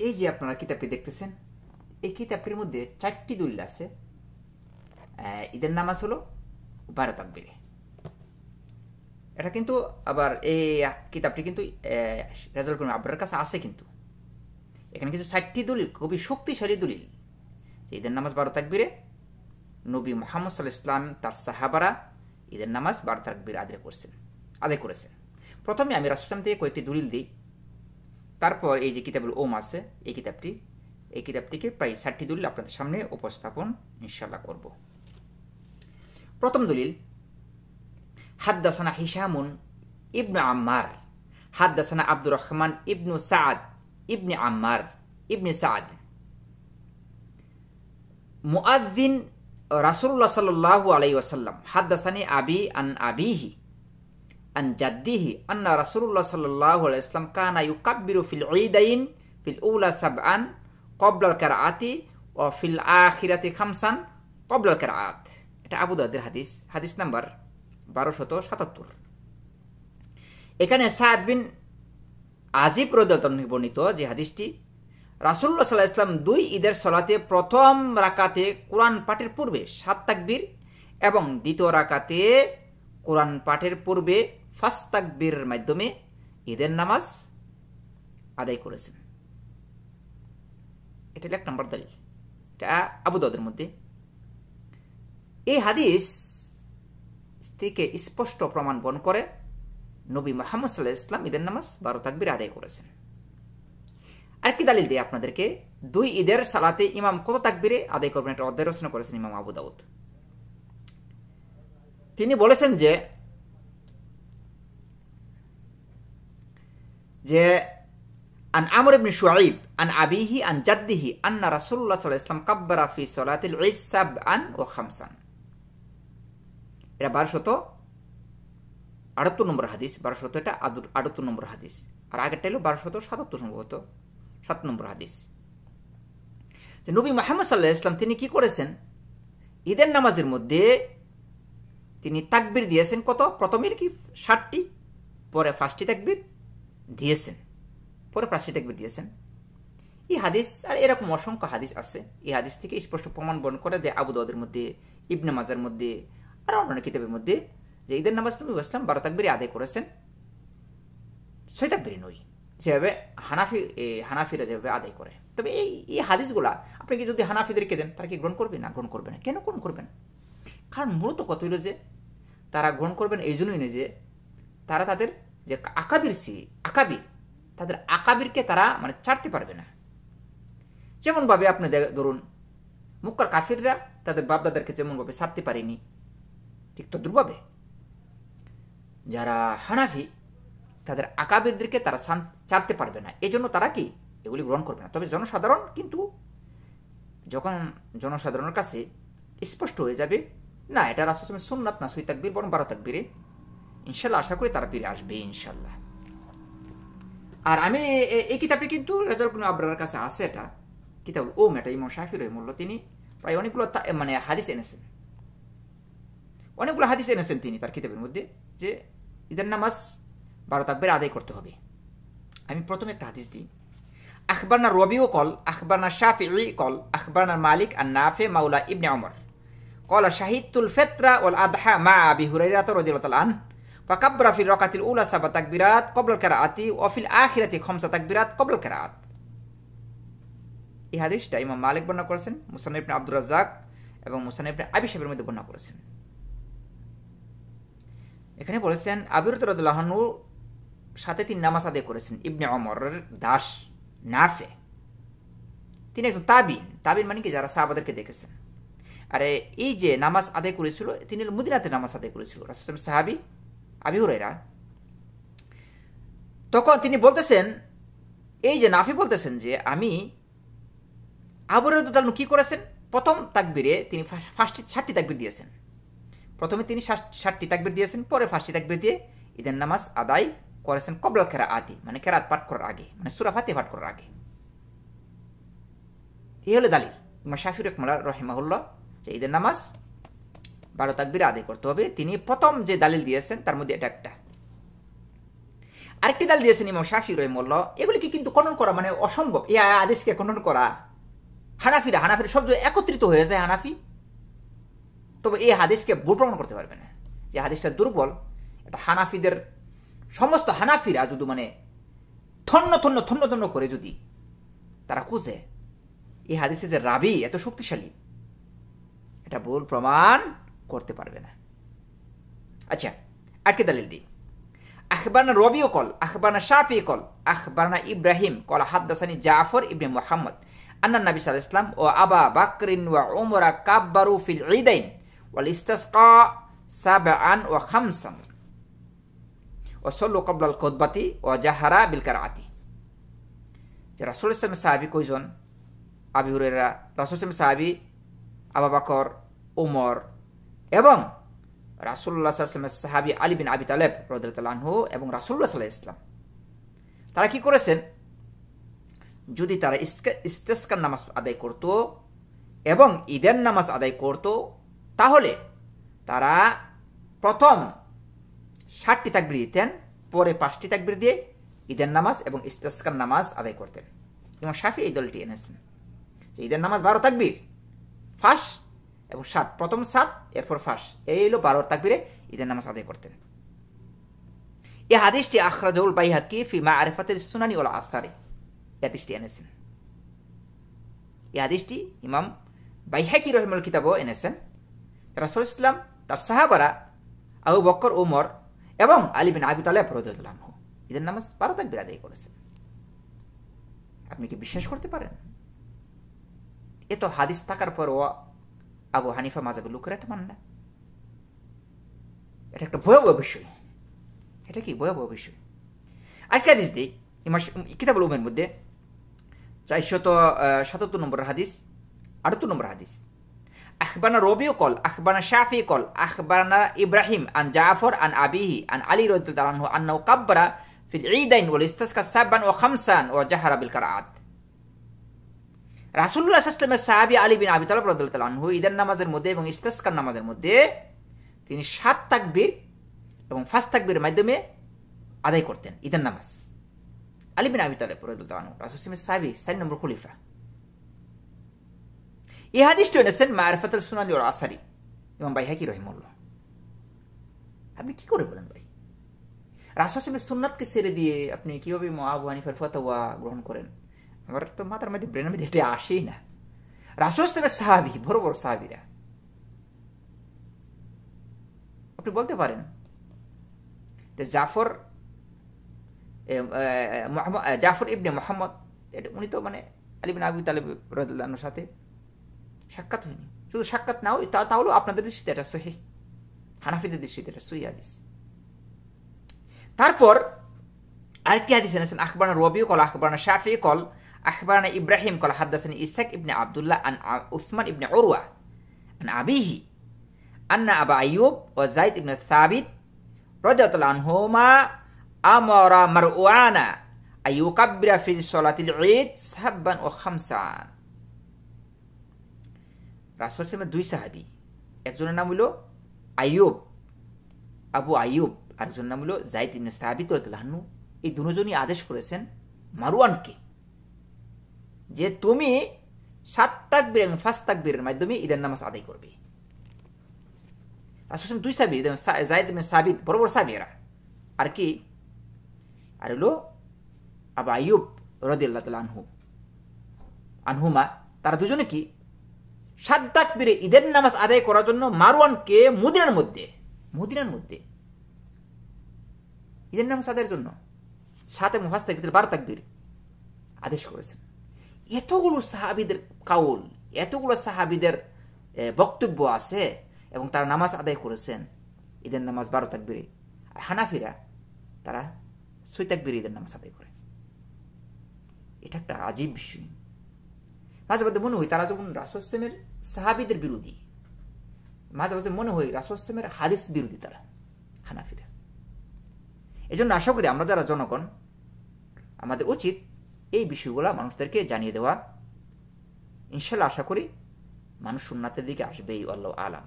এই যে আপনারা কিতাবটি দেখতেছেন, এই কিতাবটির মধ্যে 4টি দলিল আছে। ঈদের নামাজ হলো 12 তাকবীরে। এটা কিন্তু আবার এই কিতাবটি কিন্তু রেজাউল করিম আবরার কাছে আছে, কিন্তু এখানে কিছু 4টি দলিল, খুবই শক্তিশালী দলিল। ঈদের নামাজ 12 তাকবীরে, নবী মুহাম্মদ সাল্লাল্লাহু আলাইহি ওয়াসাল্লাম তার সাহাবারা ঈদের নামাজ 12 তাকবীর আদায় করেছেন। প্রথমে আমি রাসূল থেকে কয়েকটি দলিল দিই, তারপর এই যে কিতাবুল ওম আছে এই কিতাবটিকে প্রায় 60টি দলিল আপনাদের সামনে উপস্থাপন ইনশাআল্লাহ করব। প্রথম দলিল, হাদ্দাসানা হিশামুন ইবনু আম্মার হাদ্দাসানা আব্দুর রহমান ইবনু সাদ ইবনে আম্মার ইবনে সাদ মুআজ্জিন রাসূলুল্লাহ সাল্লাল্লাহু আলাইহি ওয়াসাল্লাম হাদ্দাসানি আবি আন আবিহি আন জাদ্দিহি আন্না রাসূলুল্লাহ সাল্লাল্লাহু আলাইহি ওয়াসাল্লাম কানা ইউকাব্বিরু ফিল ঈদাইন ফিল উলা সাবআন ক্বাবলা আল কিরাআতি ওয়া ফিল আখিরাতি খামসান ক্বাবলা আল কিরাআত। এটা আবু দাউদের হাদিস নাম্বার 1277। এখানে সাদ বিন আজিব রাদিয়াল্লাহু আনহু বর্ণিত যে হাদিসটি, রাসূলুল্লাহ সাল্লাল্লাহু আলাইহি ওয়াসাল্লাম 2 ঈদের সালাতে প্রথম রাকাতে কোরআন পাঠের পূর্বে 7 তাকবীর এবং দ্বিতীয় রাকাতে কোরআন পাঠের পূর্বে 5 তাকবীরের মাধ্যমে ঈদের নামাজ আদায় করেছেন। এটা 1 নম্বর দলিল, এটা আবু দাউদের মধ্যে। এই হাদিস থেকে স্পষ্ট প্রমাণ বহন করে নবী মুহাম্মদ সাল্লাল্লাহু আলাইহি ওয়াসাল্লাম ঈদের নামাজ 12 তাকবীর আদায় করেছেন। আরেকটি দলিল দিয়ে আপনাদেরকে, 2 ঈদের সালাতে ইমাম কত তাকবীরে আদায় করবেন একটা অধ্যায় রচনা করেছেন ইমাম আবু দাউদ। তিনি বলেছেন যে আন আমর ইবনে শুআইব আন আবিহি আন জাদ্দিহি আন্না রাসূলুল্লাহ সাল্লাল্লাহু আলাইহি ওয়াসাল্লাম কাব্বারা ফি সালাতিল ঈদ সাবআন ওয়া খামসান। এটা 1278 নম্বর হাদিস, 1200 এটা 78 নম্বর হাদিস, আর আগেরটা হলো 1277 সম্ভবত 7 নম্বর হাদিস। যে নবী মুহাম্মদ সাল্লাল্লাহু আলাইহি ওয়াসাল্লাম তিনি কি করেছেন, ঈদের নামাজের মধ্যে তিনি তাকবীর দিয়েছেন কত, প্রথমে কি 60টি, পরে 5টি তাকবীর দিয়েছেন, পরে 5টি তাকবীর দিয়েছেন। এই হাদিস আর এরকম অসংখ্য হাদিস আছে। এই হাদিস থেকে স্পষ্ট প্রমাণ বহন করে যে আবু দাউদের মধ্যে, ইবনে মাজার মধ্যে আর অন্যান্য কিতাবের মধ্যে যে ঈদের নামাজ নবী ইসলাম 12 তাকবীরে আদায় করেছেন, 6 তাকবীরে নয়, যেভাবে হানাফিরা যেভাবে আদায় করে। তবে এই হাদিসগুলা আপনি কি যদি হানাফিদেরকে দেন, তারা কি গ্রহণ করবে না? গ্রহণ করবে না। কেন গ্রহণ করবেন? কারণ মূলত কত হইল যে তারা গ্রহণ করবেন এই জন্যই না যে তারা তাদের যে তাদের আকাবিরকে তারা মানে ছাড়তে পারবে না। যেমন ভাবে আপনি ধরুন মুক্কার কাফিররা তাদের বাপদাদারকে যেমন ভাবে ছাড়তে পারেনি, ঠিক তদ্রুপভাবে যারা হানাফি তাদের আকাবিরদেরকে তারা ছাড়তে পারবে না। এই জন্য তারা কি এগুলি গ্রহণ করবে না। তবে জনসাধারণ কিন্তু যখন জনসাধারণের কাছে স্পষ্ট হয়ে যাবে না এটা রাসূলের সুন্নাত না 6 তাকবীর বরং 12 তাকবীরে, ইনশাআল্লাহ আশা করি তারা ফিরে আসবে ইনশাআল্লাহ। আর আমি এই কিতাবটি কিন্তু রেজাউল করিম আবরার কাছে আছে, এটা কিতাবুল ওম, এটা ইমাম শাফি রাহিমাহুল্লাহ তিনি প্রায় অনেকগুলো মানে হাদিস এনেছেন, তিনি তার কিতাবের মধ্যে যে ঈদের নামাজ 12 তাকবীর আদায় করতে হবে। আমি প্রথমে একটা হাদিস দিই। আখবারনা রবিউ কল আখবারনা শাফিঈ কল আখবারনা মালিক আন নাফি মাওলা ইবনে উমর قال شهدت الفطر والأضحى مع أبي هريرة رضي الله عنه فكبر في الركعة الأولى 7 تكبيرات قبل القراءة وفي الآخرة 5 تكبيرات قبل القراءة। এই হাদিসটা ইমাম মালিক বর্ণনা করেছেন, মুসান্নাফ ইবনে আব্দুর রাজ্জাক এবং মুসান্নাফ ইবনে আবি শাইবার মধ্যে বর্ণনা করেছেন। এখানে বলেছেন আবু হুরায়রা রাদিয়াল্লাহু আনহু সাথে তিনি নামাজ আদায় করেছেন। ইবনে ওমরের দাস নাফে, তিনি একজন তাবিন মানে কি যারা সাহাবাদেরকে দেখেছেন। আর এই যে নামাজ আদায় করেছিল তিনি মদিনাতে নামাজ আদায় করেছিল রাসূলুল্লাহ সাহাবী আবু হুরায়রা। তখন তিনি বলতেছেন, এই যে নাফি বলতেছেন যে আমি আবু হুরায়রা রাদিয়াল্লাহু আনহু কি করেছেন, প্রথম তাকবীরে তিনি 60টি তাকবীর দিয়েছেন। প্রথমে তিনি 60টি তাকবীর দিয়েছেন, পরে 5টি তাকবীর দিয়ে ঈদের নামাজ আদায় করেছেন কবলা কিরাআতি মানে কিরাত পাঠ করার আগে, মানে সূরা ফাতিহা পাঠ করার আগে। এই হলো দালিল ইমাম শাফিঈ রাহিমাহুল্লাহ যে ঈদের নামাজ 12 তাকবীর আদায় করতে হবে। তিনি প্রথম যে দালিল দিয়েছেন তার মধ্যে এটা একটা। আরেকটি দাল দিয়েছেন ইমাম শাফি রাহিমাহুল্লাহ। এগুলিকে কিন্তু খণ্ডন করা মানে অসম্ভব, এই হাদিসকে খণ্ডন করা। হানাফিরা শব্দ একত্রিত হয়ে যায় হানাফি, তবে এই হাদিসকে ভুল প্রমাণ করতে পারবে না যে হাদিসটা দুর্বল। এটা হানাফিদের সমস্ত হানাফিরা যদি মানে থন্ন থন্ন থন্ন থন্ন করে যদি তারা খুঁজে এই হাদিসে যে রাবি এত শক্তিশালী, এটা ভুল প্রমাণ করতে পারবে না। আচ্ছা, আরেকটি দলিল দিই। আখবারনা রবিও কল আখবারনা শাফি কল আখবারনা ইব্রাহিম কল হাদ্দাসানি জাফর ইবনে মুহাম্মদ আন্না নবী সাল্লাল্লাহু আলাইহি ওয়াসাল্লাম ও আবা বকরিন ওয়া উমরা কাব্বারু ফিল ঈদাইন ওয়াল ইসতিসকা সাবআন ওয়া খামসান ওয়া সাল্লু ক্বাবলা আল খুতবাতি ওয়া জাহারা বিল কিরাআতি। যে রাসূল সাল্লাল্লাহু আলাইহি ওয়াসাল্লাম সাহাবী কয়জন? আবু হুরায়রা, রাসূল সাল্লাল্লাহু আলাইহি ওয়াসাল্লাম সাহাবী, আবু বকর, উমর এবং রাসূলুল্লাহ সাল্লাল্লাহু আলাইহি ওয়াসাল্লামের সাহাবী আলী বিন আবি তালেব রাদিয়াল্লাহু আনহু এবং রাসূলুল্লাহ সাল্লাল্লাহু আলাইহি ওয়াসাল্লাম তারা কি করেছেন? যদি তারা ইস্তেসকার নামাজ আদায় করত এবং ঈদের নামাজ আদায় করত, তাহলে তারা প্রথম 60টি তাকবীর দিতেন, পরে 5টি তাকবীর দিয়ে ঈদের নামাজ এবং ইস্তেসকার নামাজ আদায় করতেন। ইমাম শাফি এই দলটি এনেছেন যে ঈদের নামাজ 12 তাকবীর, ফাঁস এবং 7, প্রথম 7 এরপর ফাঁস, এই হলো 12 তাকবীরে ঈদের নামাজ আদায় করতেন। এই হাদিসটি আখরাজাহুল বাইহাকি ফি মাআরিফাতিস সুনানি ওয়াল আসারি, হাদিসটি এনেছেন। এই হাদিসটি ইমাম বাইহাকি রাহিমাহুল্লাহ কিতাবও এনেছেন। রাসূল ইসলাম তার সাহাবারা আবু বকর, উমর এবং আলী বিন আবি তালেব রাদিয়াল্লাহু আনহু ঈদের নামাজ 12 তাকবীর আদায় করেছেন। আপনি কি বিশ্বাস করতে পারেন? এত হাদিস থাকার পরও আবু হানিফা মাযহাবের লোকেরা এটা মানে না। এটা একটা ভয়াবহ বিষয়। এটা কি ভয়াবহ বিষয়? আরেকটা হাদিস দিই, কিতাবুল উমের মধ্যে 477 নম্বর হাদিস, 78 নম্বর হাদিস। আখবারনা রবিউ কল আখবারনা শাফি কল আখবারনা ইব্রাহিম আন জাফর আন আবিহি আন আলী রাদিয়াল্লাহু আনহু আন্নাহু কাব্বারা ফিল ঈদাইন ওয়াল ইসতিসকা সাবআন ওয়া খামসান ওয়া জাহারা বিল কিরাআত। রাসূলুল্লাহ সাল্লাল্লাহু আলাইহি ওয়াসাল্লামের সাহাবী আলী বিন আবি তালেব রাদিয়াল্লাহু আনহু ঈদের নামাজের মধ্যে এবং ইস্তিসকার নামাজের মধ্যে তিনি 7 তাকবীর এবং 5 তাকবীরের মাধ্যমে আদায় করতেন ঈদের নামাজ। আলী বিন আবি তালেব রাদিয়াল্লাহু আনহু রাসূল সাল্লাল্লাহু আলাইহি ওয়াসাল্লামের 4 নম্বর খলিফা। এই হাদিসটি এনেছেন মারিফাতুল সুনানি ওয়াল আসারি, ইমাম বাইহাকি রাহিমাহুল্লাহ। আপনি কি করে বলেন ভাই, রাসূল সাল্লাল্লাহু আলাইহি ওয়াসাল্লামের সুন্নাতকে ছেড়ে দিয়ে আপনি কিভাবে আবু হানিফার ফতোয়া গ্রহণ করেন? আমার তো মাথার মধ্যে, ব্রেনের মধ্যে এটা আসেই না। রাসূল সাল্লাল্লাহু আলাইহি ওয়াসাল্লামের সাহাবী, বড় বড় সাহাবীরা, আপনি বলতে পারেন যে জাফর ইবনে মুহাম্মদ, উনি তো মানে আলী বিন আবি তালেব রাদিয়াল্লাহু আনহুর সাথে সাক্ষাৎ হয়নি। শুধু সাক্ষাৎ না হয় তাহলে আপনাদের দৃষ্টিতে এটা সহিহ, হানাফিদের দৃষ্টিতে এটা সহিহ হাদিস। তারপর আরেকটি হাদিস এনেছেন আখবারনা রবিউ কল আখবারনা শাফি কল আখবারনা ইব্রাহিম কল হাদ্দাসানি ইসহাক ইবনে আব্দুল্লাহ আন উসমান ইবনে উরওয়া আন আবিহি আন্না আবা আইয়ুব ওয়া যায়েদ ইবনে সাবিত রাদিয়াল্লাহু আনহুমা আমারা মারওয়ানা আইয়ুকাব্বিরা ফি সালাতিল ঈদ সাববান ওয়া খামসান। রাসূল সাল্লাল্লাহু দুই সাহাবী, একজনের নাম হলো আইয়ুব, আবু আইয়ুব, আরেকজনের নাম হলো যায়েদ ইবনে সাবিত রাদিয়াল্লাহু আনহু। এই দুজনই আদেশ করেছেন মারওয়ানকে যে তুমি 7 তাকবীর এবং 5 তাকবীরের মাধ্যমে ঈদের নামাজ আদায় করবে। রাসূল সাল্লাল্লাহু দুই সাহাবী, যায়েদ ইবনে সাবিত বড় বড় সাহাবীরা, আর কি আর হলো আবু আইয়ুব রাদিয়াল্লাহু তাআলা আনহুমা, তারা দুজনে কি 7 তাকবীরে ঈদের নামাজ আদায় করার জন্য মারওয়ানকে মদিনার মধ্যে ঈদের নামাজ আদায়ের জন্য 7 এবং 5 তাকবীর 12 তাকবীর আদেশ করেছেন। এতগুলো সাহাবীদের কাউল, এতগুলো সাহাবীদের বক্তব্য আছে এবং তারা নামাজ আদায় করেছেন ঈদের নামাজ 12 তাকবীরে। আর হানাফিরা তারা 6 তাকবীরে ঈদের নামাজ আদায় করে। এটা একটা আজীব বিষয়। মাঝে মাঝে মনে হয় তারা যখন রাসূল সাল্লাল্লাহু সাহাবীদের বিরোধী, মাঝে মাঝে মনে হয় রাসূল সাল্লাল্লাহু হাদিস বিরোধী তারা হানাফিরা। এজন্য আশা করি আমরা যারা জনগণ, আমাদের উচিত এই বিষয়গুলো মানুষদেরকে জানিয়ে দেওয়া। ইনশাআল্লাহ আশা করি মানুষ সুন্নাতের দিকে আসবেই। আল্লাহু আ'লাম।